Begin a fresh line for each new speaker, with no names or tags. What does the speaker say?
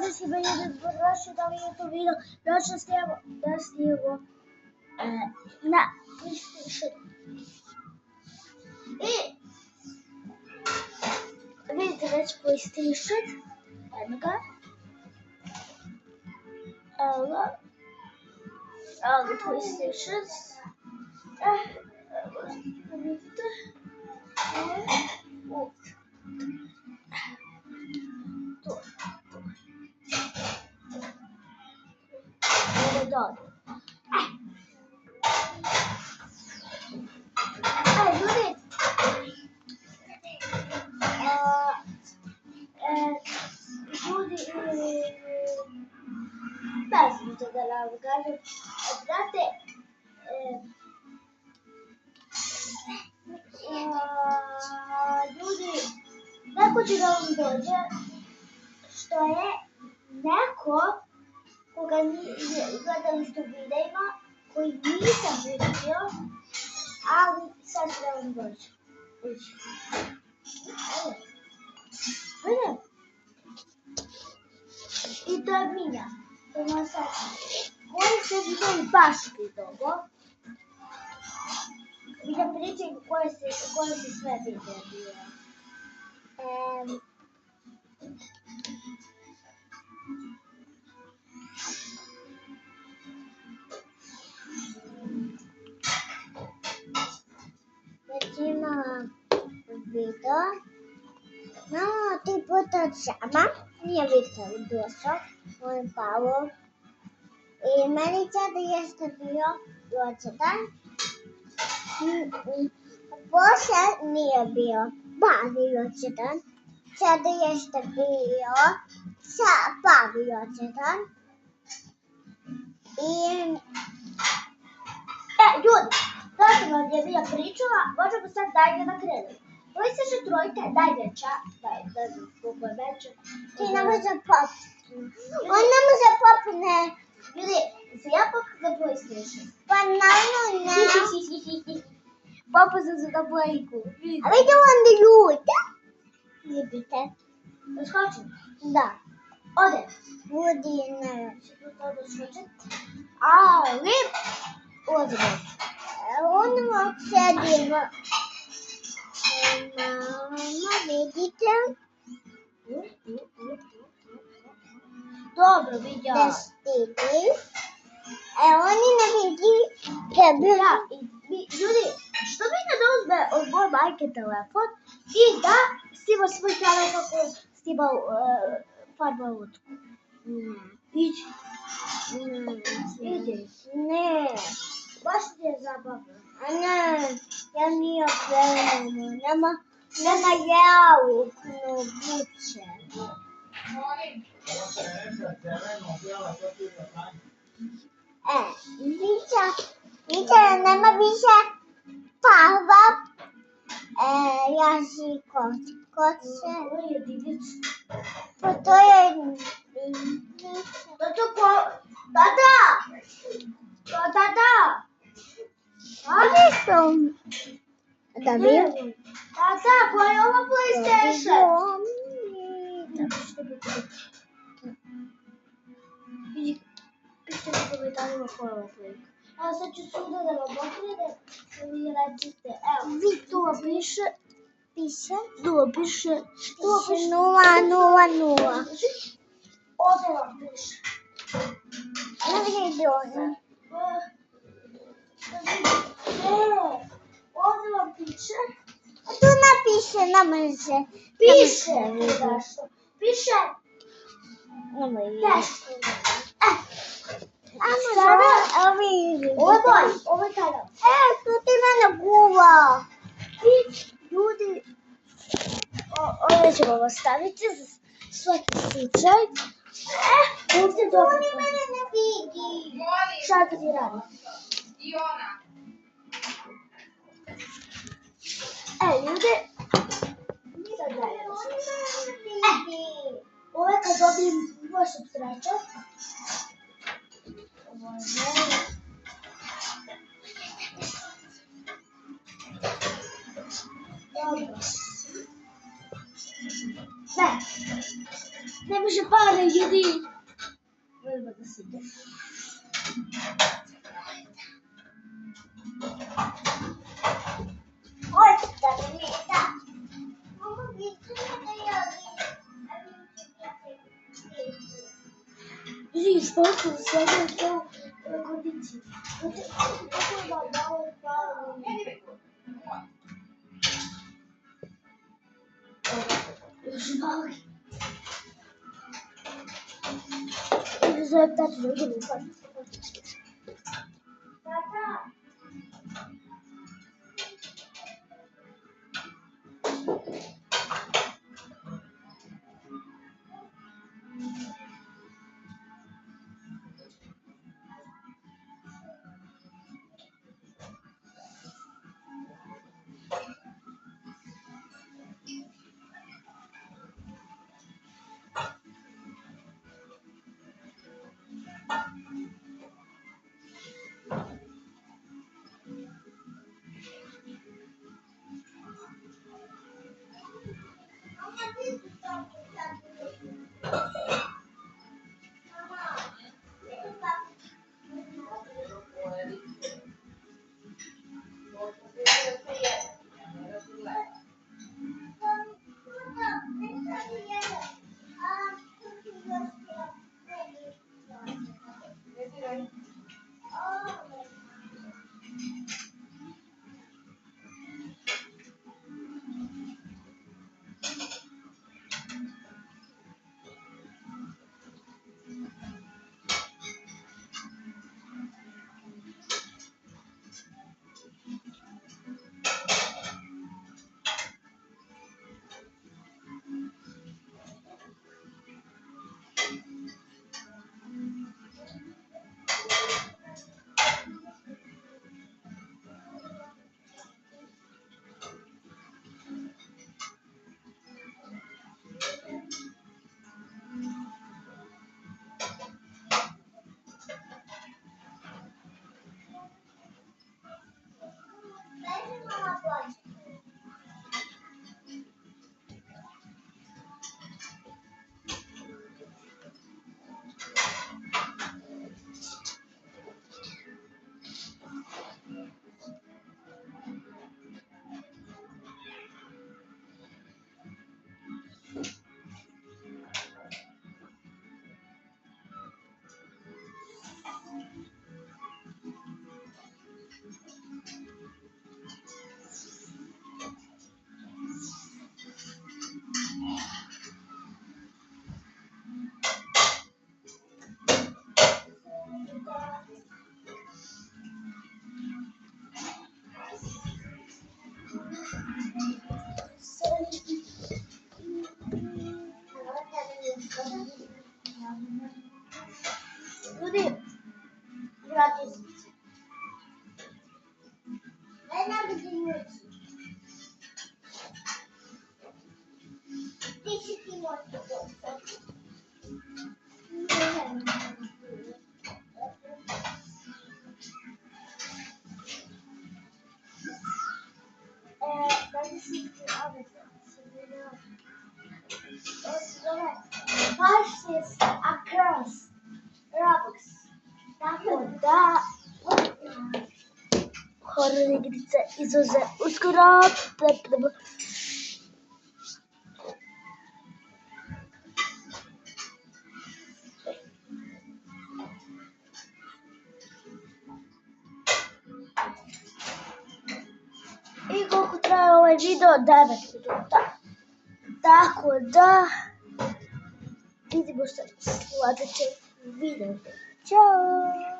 da si będzie proszę da mi to video, proszę stiamo na PlayStation. I vidite već PlayStation, eno ga, evo ga PlayStation, vidite, dobro. Ljudi, ne znam to da vam kažem, znate, ljudi, neko će da vam dođe, što je neko koga gledali ste u videima, koji nisam vidio, ali sad će da vam dođe. Vidim? I to je Minja. To je moja sačna. Koji ste vidjeli baš vidogo. I da pričaj koje se sve video bio. Recimo video. No, tipo to sama. Nije Viktor došao. On je Pavo. I meni sada jeste bio rođendan. Poslije nije bio pravi rođendan. Sada jeste bio pravi rođendan. I ljudi, to sam vam je bila pričala, možemo sad dalje da krenemo. Ovo se še trojka je najveća, da znam koliko je veća. Ti ne može popiti. On ne može popiti. Ljudi, se ja popiti za PlayStation? Pa naravno ne. Popiti sam za Playku. A vidite onda ljudi? Vidite. Da skočim? Da. Ode. Vodi ne. Ode skočim. Ali, uzme. Ono sedimo. Mama, vidite? Dobro, vidio. Da stidi. Oni ne vidi tebe. Da, ljudi, što bi ne da uzme od moje majke telefon i da stima svoj kanal kako stima farma lutku? Ići. Idi. Ne. Baš ti je zabavno. A ne, ja nije opremljeno, nema jaukno buće. Vića, nema više pava, jaši koče. To je divica. Pa to je divica. Tata! Ovdje sam. Da vidim. Tata, koja je ova PlayStation? Pišite mi komentarima koja je ova Playka. Evo sad ću suda da vam okrene, da vi recite. Evo, to piše. Piše? To piše. 000. Ovdje vam piše. Ne vidi ovdje. Ovdje vam piše. A tu napiše, ne može. Piše. Piše. Nešto. Sada, ovo je moj, ovo je kanal. Tu ti mene guva. I ljudi, ovdje ćemo vas staviti za svaki slučaj. Ovdje dobro. Oni mene ne vidi. Šta ti radi? I ona. Ljudi, sad gledamo. Ovo je kad dobijem vašu sreću. Ne može pare, ljudi. Ljudi, treba da se ide. Hoćete da mi da? Mama, vidite da ja Ljudi, ispošli za svega to kondiciju. Kako da dao pravo? Još mali. Ili zovem tatu da idemo u parnicu. Tata! Ljudi, vratio sam se. Daj nam jedinicu. Ti si ti moj pogodak. Da si ti Pašes across Robux. Tako da horor igrice izlaze uskoro. I koliko traje ovaj video? 9 minuta. Tako da vidimo se u sljedećem videu. Ćao!